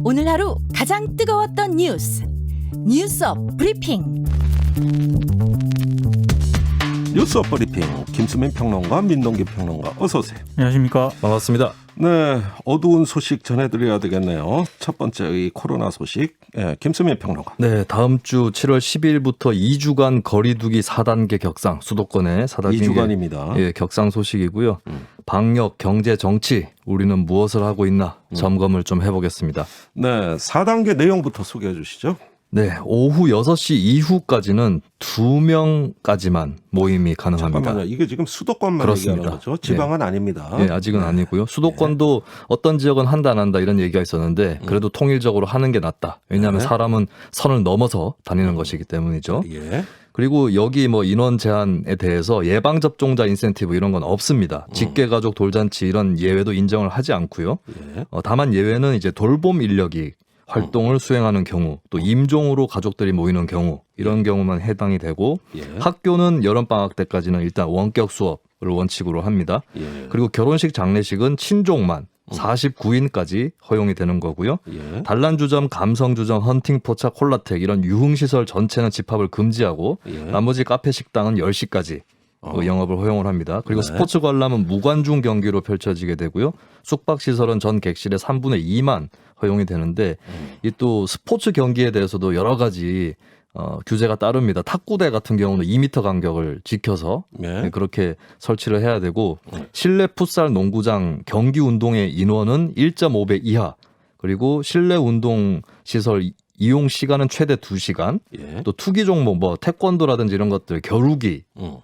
오늘 하루 가장 뜨거웠던 뉴스업 브리핑. 뉴스업 브리핑 김수민 평론가, 민동기 평론가, 어서 오세요. 안녕하십니까. 반갑습니다. 네, 어두운 소식 전해드려야 되겠네요. 첫 번째 이 코로나 소식, 김수민 평론가. 네, 다음 주 7월 10일부터 2주간 거리두기 4단계 격상, 수도권의 4단계 2주간입니다. 예, 격상 소식이고요. 방역, 경제, 정치, 우리는 무엇을 하고 있나 점검을 좀 해보겠습니다. 네, 4단계 내용부터 소개해 주시죠. 네, 오후 6시 이후까지는 2명까지만 모임이 가능합니다. 잠깐만요. 이게 지금 수도권만 그렇습니다. 얘기하는 거죠? 지방은 아닙니다. 네, 아직은 아니고요. 수도권도 어떤 지역은 한다 안 한다 이런 얘기가 있었는데 그래도 통일적으로 하는 게 낫다. 왜냐하면 사람은 선을 넘어서 다니는 것이기 때문이죠. 예. 그리고 여기 뭐 인원 제한에 대해서 예방접종자 인센티브 이런 건 없습니다. 직계가족 돌잔치 이런 예외도 인정을 하지 않고요. 예. 다만 예외는 이제 돌봄 인력이 활동을 수행하는 경우, 또 임종으로 가족들이 모이는 경우 이런 경우만 해당이 되고 예. 학교는 여름방학 때까지는 일단 원격 수업을 원칙으로 합니다. 예. 그리고 결혼식 장례식은 친족만 49인까지 허용이 되는 거고요. 예. 단란주점, 감성주점, 헌팅, 포차, 콜라텍 이런 유흥시설 전체는 집합을 금지하고 예. 나머지 카페, 식당은 10시까지 영업을 허용을 합니다. 그리고 네. 스포츠 관람은 무관중 경기로 펼쳐지게 되고요. 숙박시설은 전 객실의 3분의 2만 허용이 되는데 이 또 스포츠 경기에 대해서도 여러 가지 규제가 따릅니다. 탁구대 같은 경우는 2m 간격을 지켜서 예. 그렇게 설치를 해야 되고 실내 풋살 농구장 경기 운동의 인원은 1.5배 이하 그리고 실내 운동 시설 이용 시간은 최대 2시간 예. 또 투기 종목 뭐 태권도라든지 이런 것들 겨루기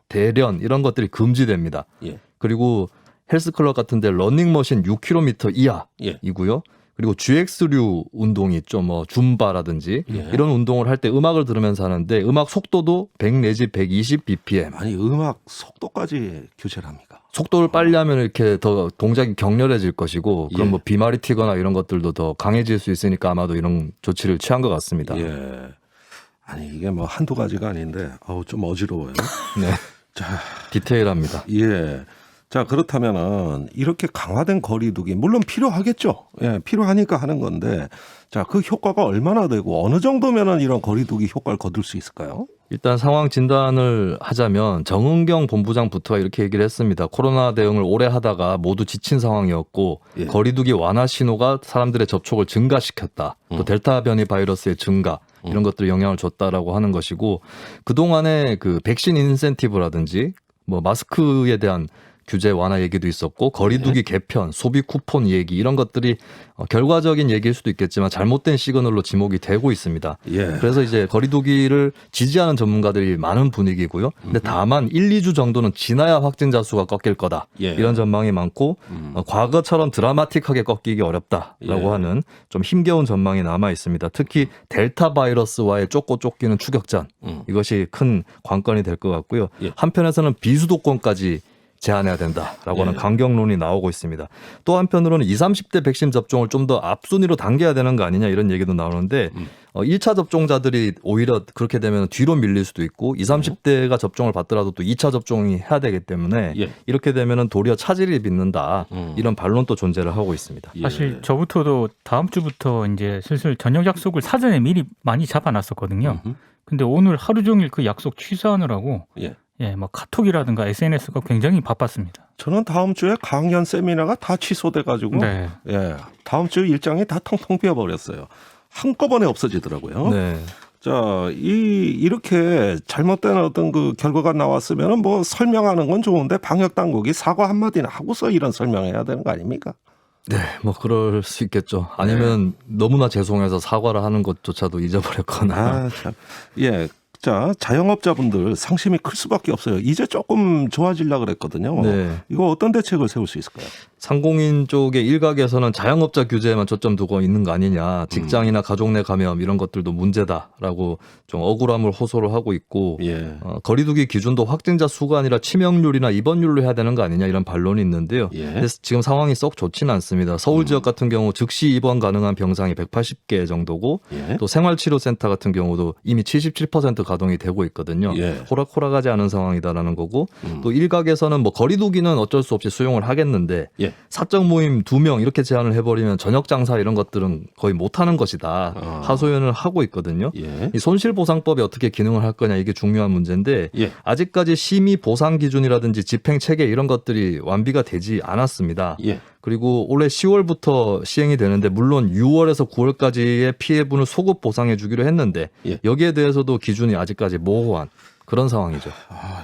대련 이런 것들이 금지됩니다. 예. 그리고 헬스클럽 같은 데 러닝머신 6km 예. 이하이고요. 그리고 GX류 운동이 있죠. 뭐 줌바라든지 예. 이런 운동을 할 때 음악을 들으면서 하는데 음악 속도도 100 내지 120 bpm. 아니 음악 속도까지 규제를 합니까? 속도를 빨리 하면 이렇게 더 동작이 격렬해질 것이고 그럼 예. 뭐 비말이 튀거나 이런 것들도 더 강해질 수 있으니까 아마도 이런 조치를 취한 것 같습니다. 예. 아니 이게 뭐 한두 가지가 아닌데 좀 어지러워요. 네. 자, 디테일합니다. 예. 자, 그렇다면은 이렇게 강화된 거리두기 물론 필요하겠죠. 예, 필요하니까 하는 건데 자, 그 효과가 얼마나 되고 어느 정도면은 이런 거리두기 효과를 거둘 수 있을까요? 일단 상황 진단을 하자면 정은경 본부장부터가 이렇게 얘기를 했습니다. 코로나 대응을 오래 하다가 모두 지친 상황이었고 예. 거리두기 완화 신호가 사람들의 접촉을 증가시켰다. 또 델타 변이 바이러스의 증가 이런 것들이 영향을 줬다라고 하는 것이고 그동안에 그 백신 인센티브라든지 뭐 마스크에 대한 규제 완화 얘기도 있었고 거리두기 개편, 소비 쿠폰 얘기 이런 것들이 결과적인 얘기일 수도 있겠지만 잘못된 시그널로 지목이 되고 있습니다. 예. 그래서 이제 거리두기를 지지하는 전문가들이 많은 분위기고요. 근데 다만 1, 2주 정도는 지나야 확진자 수가 꺾일 거다. 예. 이런 전망이 많고 과거처럼 드라마틱하게 꺾이기 어렵다라고 예. 하는 좀 힘겨운 전망이 남아 있습니다. 특히 델타 바이러스와의 쫓고 쫓기는 추격전 이것이 큰 관건이 될 것 같고요. 예. 한편에서는 비수도권까지 제한해야 된다라고 하는 예. 강경론이 나오고 있습니다. 또 한편으로는 20, 30대 백신 접종을 좀 더 앞순위로 당겨야 되는 거 아니냐 이런 얘기도 나오는데 1차 접종자들이 오히려 그렇게 되면 뒤로 밀릴 수도 있고 20, 30대가 접종을 받더라도 또 2차 접종이 해야 되기 때문에 예. 이렇게 되면 도리어 차질이 빚는다 이런 반론도 존재를 하고 있습니다. 예. 사실 저부터도 다음 주부터 이제 슬슬 저녁 약속을 사전에 미리 많이 잡아놨었거든요. 근데 오늘 하루 종일 그 약속 취소하느라고 예. 뭐 카톡이라든가 SNS가 굉장히 바빴습니다. 저는 다음 주에 강연 세미나가 다 취소돼 가지고 네. 예. 다음 주 일정이 다 텅텅 비어 버렸어요. 한꺼번에 없어지더라고요. 네. 자, 이렇게 잘못된 어떤 그 결과가 나왔으면은 뭐 설명하는 건 좋은데 방역 당국이 사과 한마디나 하고서 이런 설명해야 되는 거 아닙니까? 네, 뭐 그럴 수 있겠죠. 아니면 너무나 죄송해서 사과를 하는 것조차도 잊어버렸거나. 아, 참. 예. 자, 자영업자분들 상심이 클 수밖에 없어요. 이제 조금 좋아지려고 그랬거든요. 네. 이거 어떤 대책을 세울 수 있을까요? 상공인 쪽의 일각에서는 자영업자 규제에만 초점 두고 있는 거 아니냐. 직장이나 가족 내 감염 이런 것들도 문제다라고 좀 억울함을 호소를 하고 있고 예. 거리두기 기준도 확진자 수가 아니라 치명률이나 입원율로 해야 되는 거 아니냐 이런 반론이 있는데요. 예. 그래서 지금 상황이 썩 좋지는 않습니다. 서울 지역 같은 경우 즉시 입원 가능한 병상이 180개 정도고 예. 또 생활치료센터 같은 경우도 이미 77% 가동이 되고 있거든요. 예. 호락호락하지 않은 상황이다라는 거고 또 일각에서는 뭐 거리두기는 어쩔 수 없이 수용을 하겠는데 예. 예. 사적 모임 2명 이렇게 제한을 해버리면 저녁 장사 이런 것들은 거의 못하는 것이다. 하소연을 하고 있거든요. 예. 이 손실보상법이 어떻게 기능을 할 거냐 이게 중요한 문제인데 예. 아직까지 심의 보상 기준이라든지 집행 체계 이런 것들이 완비가 되지 않았습니다. 예. 그리고 올해 10월부터 시행이 되는데 물론 6월에서 9월까지의 피해분을 소급 보상해 주기로 했는데 예. 여기에 대해서도 기준이 아직까지 모호한 그런 상황이죠.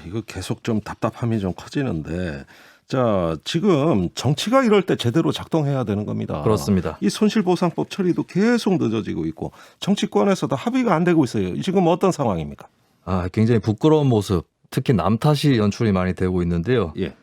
이거 계속 좀 답답함이 좀 커지는데, 자, 지금 정치가 이럴 때 제대로 작동해야 되는 겁니다. 그렇습니다. 이 손실보상법 처리도 계속 늦어지고 있고 정치권에서도 합의가 안 되고 있어요. 지금 어떤 상황입니까? 굉장히 부끄러운 모습, 특히 남 탓이 연출이 많이 되고 있는데요. 예.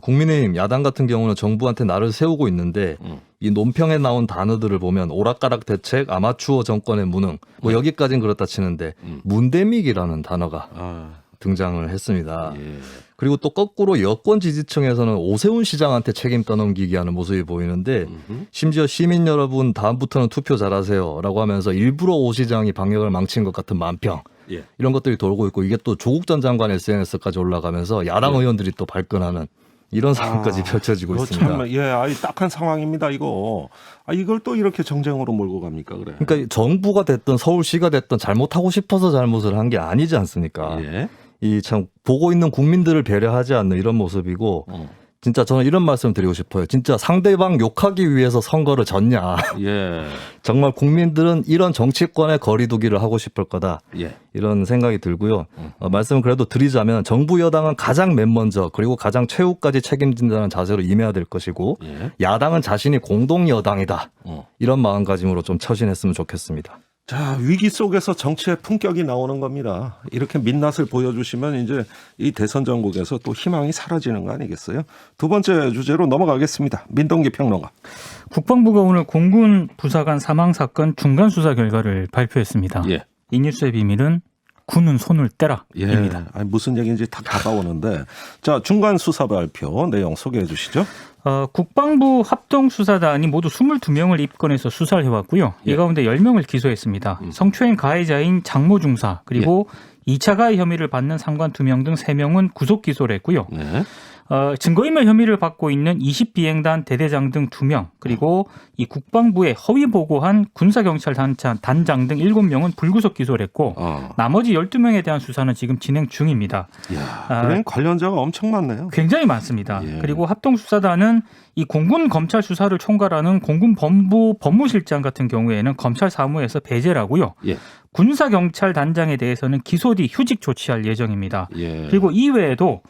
국민의힘 야당 같은 경우는 정부한테 날을 세우고 있는데 이 논평에 나온 단어들을 보면 오락가락 대책, 아마추어 정권의 무능, 뭐 여기까지는 그렇다 치는데 문대믹이라는 단어가 등장을 했습니다. 예. 그리고 또 거꾸로 여권 지지층에서는 오세훈 시장한테 책임 떠넘기기 하는 모습이 보이는데 심지어 시민 여러분 다음부터는 투표 잘하세요라고 하면서 일부러 오 시장이 방역을 망친 것 같은 만평 예. 이런 것들이 돌고 있고 이게 또 조국 전 장관 SNS까지 올라가면서 야당 의원들이 또 발끈하는 이런 상황까지 펼쳐지고 그거 있습니다. 참, 딱한 상황입니다, 이거. 이걸 또 이렇게 정쟁으로 몰고 갑니까, 그래? 그러니까 정부가 됐든 서울시가 됐든 잘못하고 싶어서 잘못을 한 게 아니지 않습니까? 예. 이 참 보고 있는 국민들을 배려하지 않는 이런 모습이고 진짜 저는 이런 말씀 드리고 싶어요. 진짜 상대방 욕하기 위해서 선거를 졌냐. 예. 정말 국민들은 이런 정치권의 거리두기를 하고 싶을 거다. 예. 이런 생각이 들고요. 말씀을 그래도 드리자면 정부 여당은 가장 맨 먼저 그리고 가장 최후까지 책임진다는 자세로 임해야 될 것이고 예. 야당은 자신이 공동 여당이다. 이런 마음가짐으로 좀 처신했으면 좋겠습니다. 자, 위기 속에서 정치의 품격이 나오는 겁니다. 이렇게 민낯을 보여주시면 이제 이 대선 전국에서 또 희망이 사라지는 거 아니겠어요? 두 번째 주제로 넘어가겠습니다. 민동기 평론가. 국방부가 오늘 공군 부사관 사망 사건 중간 수사 결과를 발표했습니다. 예. 이 뉴스의 비밀은 군은 손을 떼라입니다. 무슨 얘기인지 다 다가오는데, 자, 중간 수사 발표 내용 소개해 주시죠. 국방부 합동수사단이 모두 22명을 입건해서 수사를 해왔고요. 예. 이 가운데 10명을 기소했습니다. 성추행 가해자인 장모 중사 그리고 2차 가해 혐의를 받는 상관 2명 등 3명은 구속 기소를 했고요. 네. 증거인멸 혐의를 받고 있는 20비행단 대대장 등 2명 그리고 이 국방부에 허위 보고한 군사경찰 단장 등 7명은 불구속 기소를 했고 나머지 12명에 대한 수사는 지금 진행 중입니다. 그래 관련자가 엄청 많네요. 굉장히 많습니다. 예. 그리고 합동수사단은 이 공군 검찰 수사를 총괄하는 공군 법무실장 같은 경우에는 검찰 사무에서 배제를 하고요. 예. 군사경찰 단장에 대해서는 기소 뒤 휴직 조치할 예정입니다. 예. 그리고 이외에도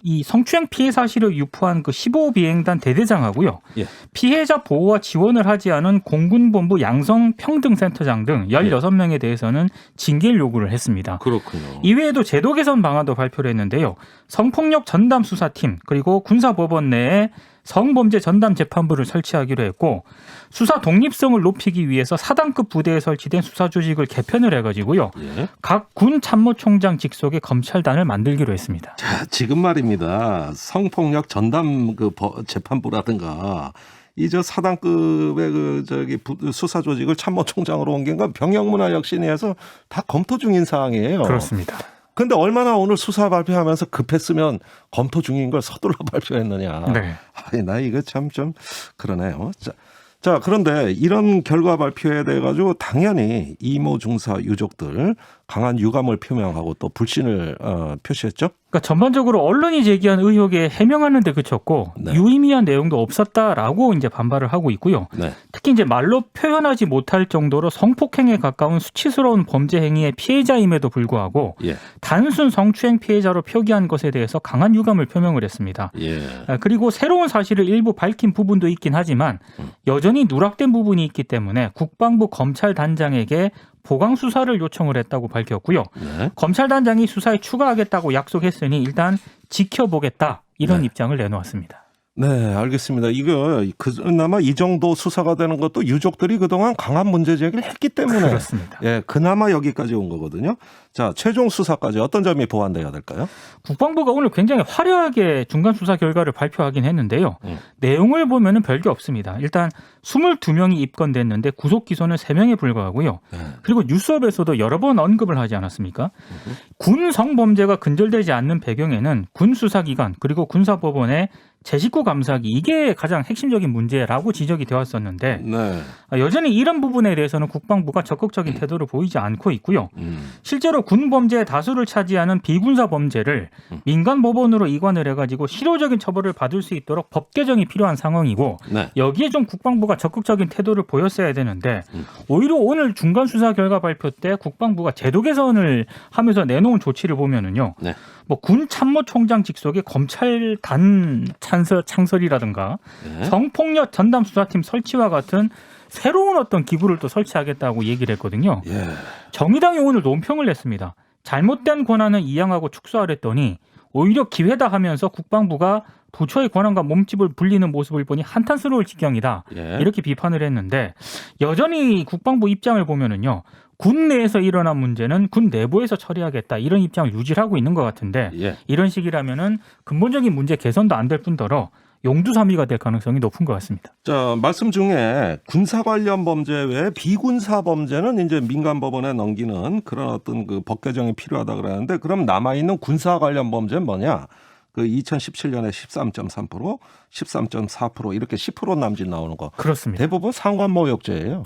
이 성추행 피해 사실을 유포한 그 15비행단 대대장하고요. 예. 피해자 보호와 지원을 하지 않은 공군본부 양성평등센터장 등 16명에 대해서는 징계를 요구를 했습니다. 그렇군요. 이외에도 제도 개선 방안도 발표를 했는데요. 성폭력 전담 수사팀 그리고 군사법원 내에 성범죄 전담 재판부를 설치하기로 했고 수사 독립성을 높이기 위해서 4단급 부대에 설치된 수사 조직을 개편을 해가지고요. 예. 각 군 참모총장 직속의 검찰단을 만들기로 했습니다. 자, 지금 말입니다. 성폭력 전담 재판부라든가 이 4단급의 수사 조직을 참모총장으로 옮긴 건 병영문화혁신위에서 다 검토 중인 사항이에요. 그렇습니다. 근데 얼마나 오늘 수사 발표하면서 급했으면 검토 중인 걸 서둘러 발표했느냐. 네. 나 이거 참 좀 그러네요. 자, 그런데 이런 결과 발표에 대해 가지고 당연히 이모 중사 유족들 강한 유감을 표명하고 또 불신을 표시했죠. 그러니까 전반적으로 언론이 제기한 의혹에 해명하는 데 그쳤고 네. 유의미한 내용도 없었다라고 이제 반발을 하고 있고요. 네. 특히 이제 말로 표현하지 못할 정도로 성폭행에 가까운 수치스러운 범죄 행위의 피해자임에도 불구하고 예. 단순 성추행 피해자로 표기한 것에 대해서 강한 유감을 표명을 했습니다. 예. 그리고 새로운 사실을 일부 밝힌 부분도 있긴 하지만 여전히 누락된 부분이 있기 때문에 국방부 검찰단장에게 보강 수사를 요청을 했다고 밝혔고요. 네. 검찰단장이 수사에 추가하겠다고 약속했으니 일단 지켜보겠다 이런 입장을 내놓았습니다. 네, 알겠습니다. 이거 그나마 이 정도 수사가 되는 것도 유족들이 그동안 강한 문제 제기를 했기 때문에 그렇습니다. 예, 그나마 여기까지 온 거거든요. 자, 최종 수사까지 어떤 점이 보완돼야 될까요? 국방부가 오늘 굉장히 화려하게 중간 수사 결과를 발표하긴 했는데요. 내용을 보면은 별게 없습니다. 일단 22명이 입건됐는데 구속 기소는 3명에 불과하고요. 그리고 뉴스업에서도 여러 번 언급을 하지 않았습니까? 군 성범죄가 근절되지 않는 배경에는 군 수사기관 그리고 군사법원의 제 식구 감사기 이게 가장 핵심적인 문제라고 지적이 되었었는데 네. 여전히 이런 부분에 대해서는 국방부가 적극적인 태도를 보이지 않고 있고요. 실제로 군 범죄의 다수를 차지하는 비군사 범죄를 민간 법원으로 이관을 해가지고 실효적인 처벌을 받을 수 있도록 법 개정이 필요한 상황이고 네. 여기에 좀 국방부가 적극적인 태도를 보였어야 되는데 오히려 오늘 중간 수사 결과 발표 때 국방부가 제도 개선을 하면서 내놓은 조치를 보면은요. 네. 뭐 군 참모총장 직속의 검찰 단 창설이라든가 네. 성폭력 전담 수사팀 설치와 같은 새로운 어떤 기구를 또 설치하겠다고 얘기를 했거든요. 예. 정의당이 오늘 논평을 냈습니다. 잘못된 권한을 이양하고 축소하랬더니 오히려 기회다 하면서 국방부가 부처의 권한과 몸집을 불리는 모습을 보니 한탄스러울 지경이다. 예. 이렇게 비판을 했는데 여전히 국방부 입장을 보면은요. 군 내에서 일어난 문제는 군 내부에서 처리하겠다. 이런 입장을 유지하고 있는 것 같은데 예. 이런 식이라면은 근본적인 문제 개선도 안 될 뿐더러 용두사미가 될 가능성이 높은 것 같습니다. 자, 말씀 중에 군사 관련 범죄 외에 비군사 범죄는 이제 민간 법원에 넘기는 그런 어떤 그 법 개정이 필요하다 그러는데 그럼 남아 있는 군사 관련 범죄는 뭐냐? 그 2017년에 13.3%, 13.4% 이렇게 10% 남짓 나오는 거. 그렇습니다. 대부분 상관모욕죄예요.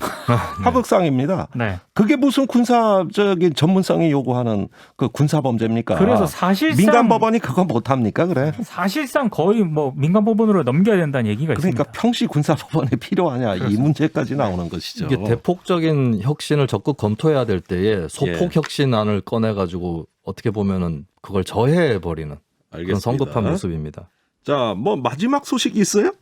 하극상입니다. 네. 그게 무슨 군사적인 전문성이 요구하는 그 군사 범죄입니까? 그래서 사실상 민간 법원이 그거 못 합니까? 그래. 사실상 거의 뭐 민간 법원으로 넘겨야 된다는 얘기가 그러니까 있습니다. 평시 군사 법원에 필요하냐 이 그렇습니다. 문제까지 나오는 것이죠. 이게 대폭적인 혁신을 적극 검토해야 될 때에 소폭 혁신안을 꺼내 가지고 어떻게 보면은 그걸 저해해 버리는 그런 성급한 모습입니다. 자, 뭐 마지막 소식이 있어요?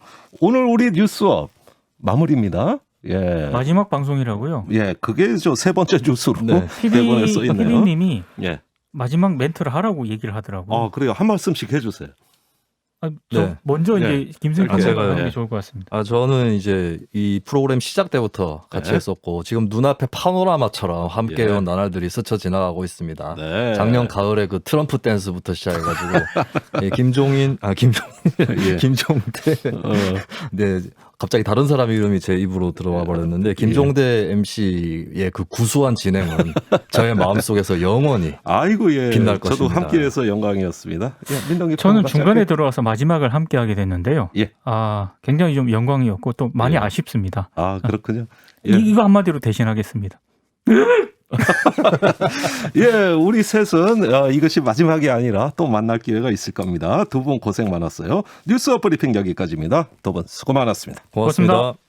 오늘 우리 뉴스업 마무리입니다. 예. 마지막 방송이라고요. 예, 그게 저 세 번째 뉴스로 네. 대본에 써 있네요. PD님이 예. 마지막 멘트를 하라고 얘기를 하더라고요. 그래요. 한 말씀씩 해주세요. 저 네. 먼저 네. 이제 김승희 이렇게 기자가 하는 예. 게 좋을 것 같습니다. 저는 이제 이 프로그램 시작 때부터 같이 네. 했었고 지금 눈앞에 파노라마처럼 함께 예. 온 나날들이 스쳐 지나가고 있습니다. 네. 작년 가을에 그 트럼프 댄스부터 시작해가지고 예, 예. 김종대 네 갑자기 다른 사람 이름이 제 입으로 들어와 버렸는데 김종대 MC의 그 구수한 진행은 저의 마음속에서 영원히 아이고 예. 빛날 저도 것입니다. 함께해서 영광이었습니다. 예, 민동기 저는 평론가 중간에 짧게. 들어와서 마지막을 함께하게 됐는데요. 예. 굉장히 좀 영광이었고 또 많이 예. 아쉽습니다. 그렇군요. 예. 이거 한마디로 대신하겠습니다. 예, 우리 셋은 이것이 마지막이 아니라 또 만날 기회가 있을 겁니다. 두 분 고생 많았어요. 뉴스 브리핑 여기까지입니다. 두 분 수고 많았습니다. 고맙습니다. 고맙습니다.